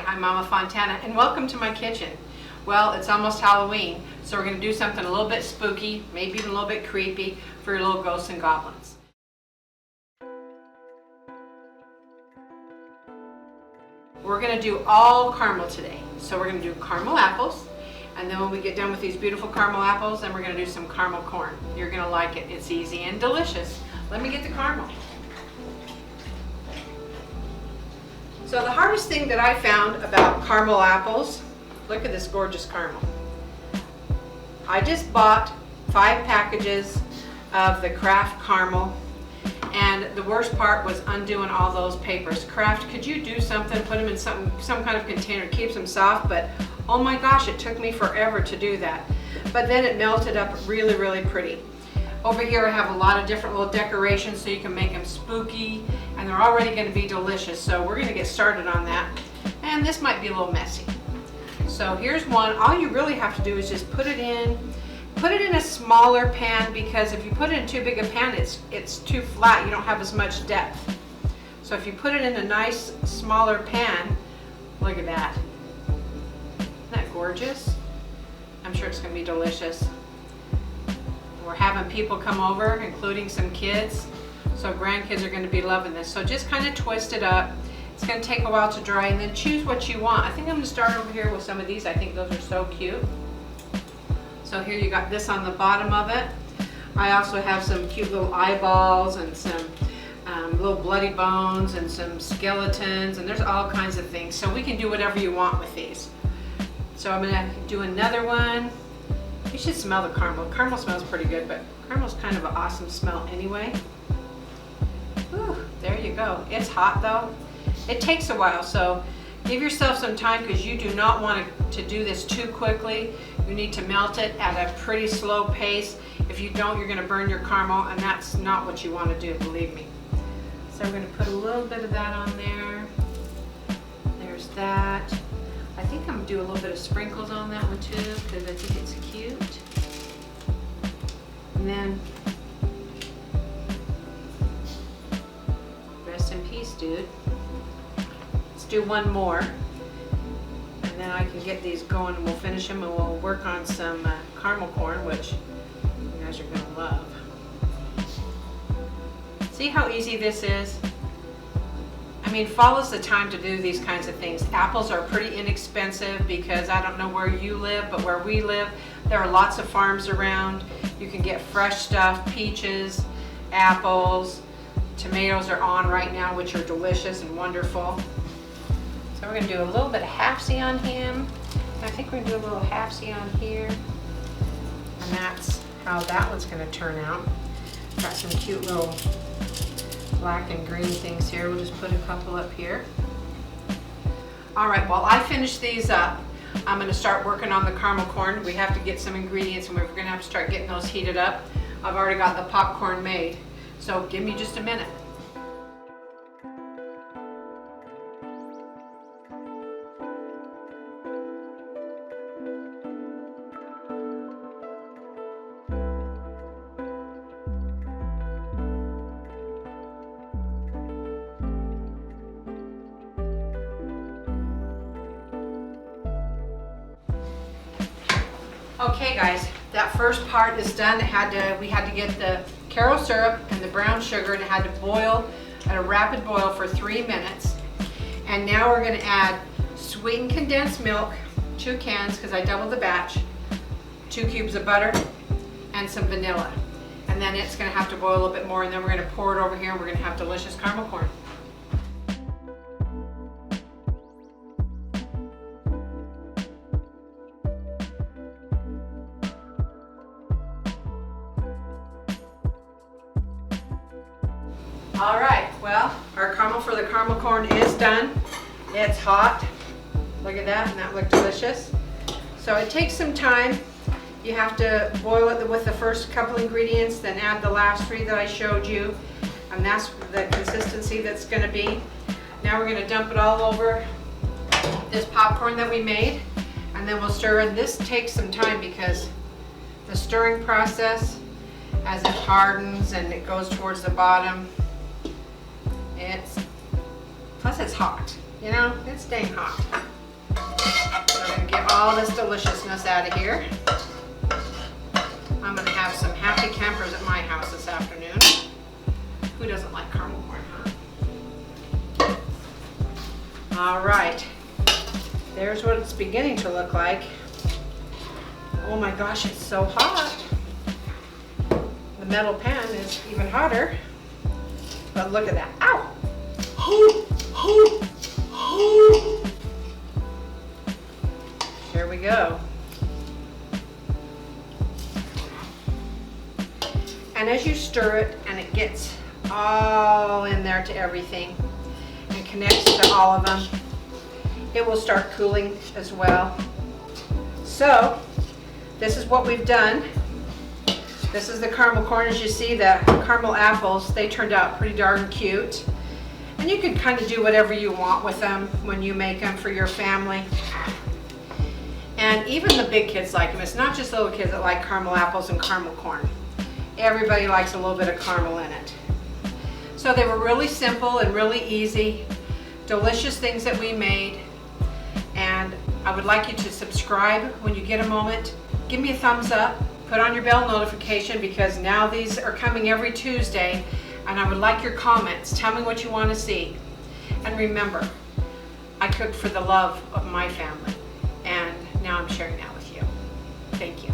I'm Mama Fontana, and welcome to my kitchen. Well, it's almost Halloween, so we're going to do something a little bit spooky, maybe even a little bit creepy for your little ghosts and goblins. We're going to do all caramel today. So we're going to do caramel apples, and then when we get done with these beautiful caramel apples, then we're going to do some caramel corn. You're going to like it. It's easy and delicious. Let me get the caramel. So the hardest thing that I found about caramel apples, look at this gorgeous caramel. I just bought 5 packages of the Kraft caramel, and the worst part was undoing all those papers. Kraft, could you do something, put them in some kind of container, keeps them soft, but oh my gosh, it took me forever to do that. But then it melted up really, really pretty. Over here I have a lot of different little decorations so you can make them spooky, and they're already going to be delicious. So we're going to get started on that. And this might be a little messy. So here's one. All you really have to do is just put it in a smaller pan, because if you put it in too big a pan, it's too flat. You don't have as much depth. So if you put it in a nice smaller pan, look at that. Isn't that gorgeous? I'm sure it's going to be delicious. We're having people come over, including some kids, so grandkids are going to be loving this. So just kind of twist it up. It's going to take a while to dry, and then choose what you want. I think I'm going to start over here with some of these. I think those are so cute. So here you got this on the bottom of it. I also have some cute little eyeballs and some little bloody bones and some skeletons, and there's all kinds of things. So we can do whatever you want with these. So I'm going to do another one. You should smell the caramel. Caramel smells pretty good, but caramel's kind of an awesome smell anyway. Whew, there you go. It's hot though. It takes a while, so give yourself some time, because you do not want to do this too quickly. You need to melt it at a pretty slow pace. If you don't, you're going to burn your caramel, and that's not what you want to do, believe me. So we're going to put a little bit of that on there. There's that. I think I'm going to do a little bit of sprinkles on that one too, because I think it's cute. And then, rest in peace, dude. Let's do one more, and then I can get these going, and we'll finish them, and we'll work on some caramel corn, which you guys are going to love. See how easy this is? I mean, fall is the time to do these kinds of things. Apples are pretty inexpensive, because I don't know where you live, but where we live, there are lots of farms around. You can get fresh stuff, peaches, apples, tomatoes are on right now, which are delicious and wonderful. So we're going to do a little bit of half-C on him. I think we're going to do a little half-C on here. And that's how that one's going to turn out. Got some cute little black and green things here. We'll just put a couple up here. All right, while I finish these up, I'm going to start working on the caramel corn. We have to get some ingredients, and we're going to have to start getting those heated up. I've already got the popcorn made, so give me just a minute. Okay guys, that first part is done. We had to get the Karo syrup and the brown sugar, and it had to boil at a rapid boil for 3 minutes. And now we're going to add sweetened condensed milk, 2 cans because I doubled the batch, 2 cubes of butter, and some vanilla. And then it's going to have to boil a little bit more, and then we're going to pour it over here, and we're going to have delicious caramel corn. All right, well, our caramel for the caramel corn is done. It's hot. Look at that, and that looked delicious. So it takes some time. You have to boil it with the first couple ingredients, then add the last 3 that I showed you, and that's the consistency that's going to be. Now we're going to dump it all over this popcorn that we made, and then we'll stir it. This takes some time, because the stirring process, as it hardens and it goes towards the bottom, plus it's hot, you know, it's dang hot. get all this deliciousness out of here. I'm gonna have some happy campers at my house this afternoon. Who doesn't like caramel corn, huh? All right, there's what it's beginning to look like. Oh my gosh, it's so hot. The metal pan is even hotter. But look at that, ow! Here we go. And as you stir it and it gets all in there to everything and connects to all of them, it will start cooling as well. So this is what we've done. This is the caramel corn. As you see, the caramel apples, they turned out pretty darn cute. And you can kind of do whatever you want with them when you make them for your family. And even the big kids like them. It's not just little kids that like caramel apples and caramel corn. Everybody likes a little bit of caramel in it. So they were really simple and really easy, delicious things that we made. And I would like you to subscribe when you get a moment. Give me a thumbs up, put on your bell notification, because now these are coming every Tuesday, and I would like your comments. Tell me what you want to see. And remember, I cooked for the love of my family, and now I'm sharing that with you. Thank you.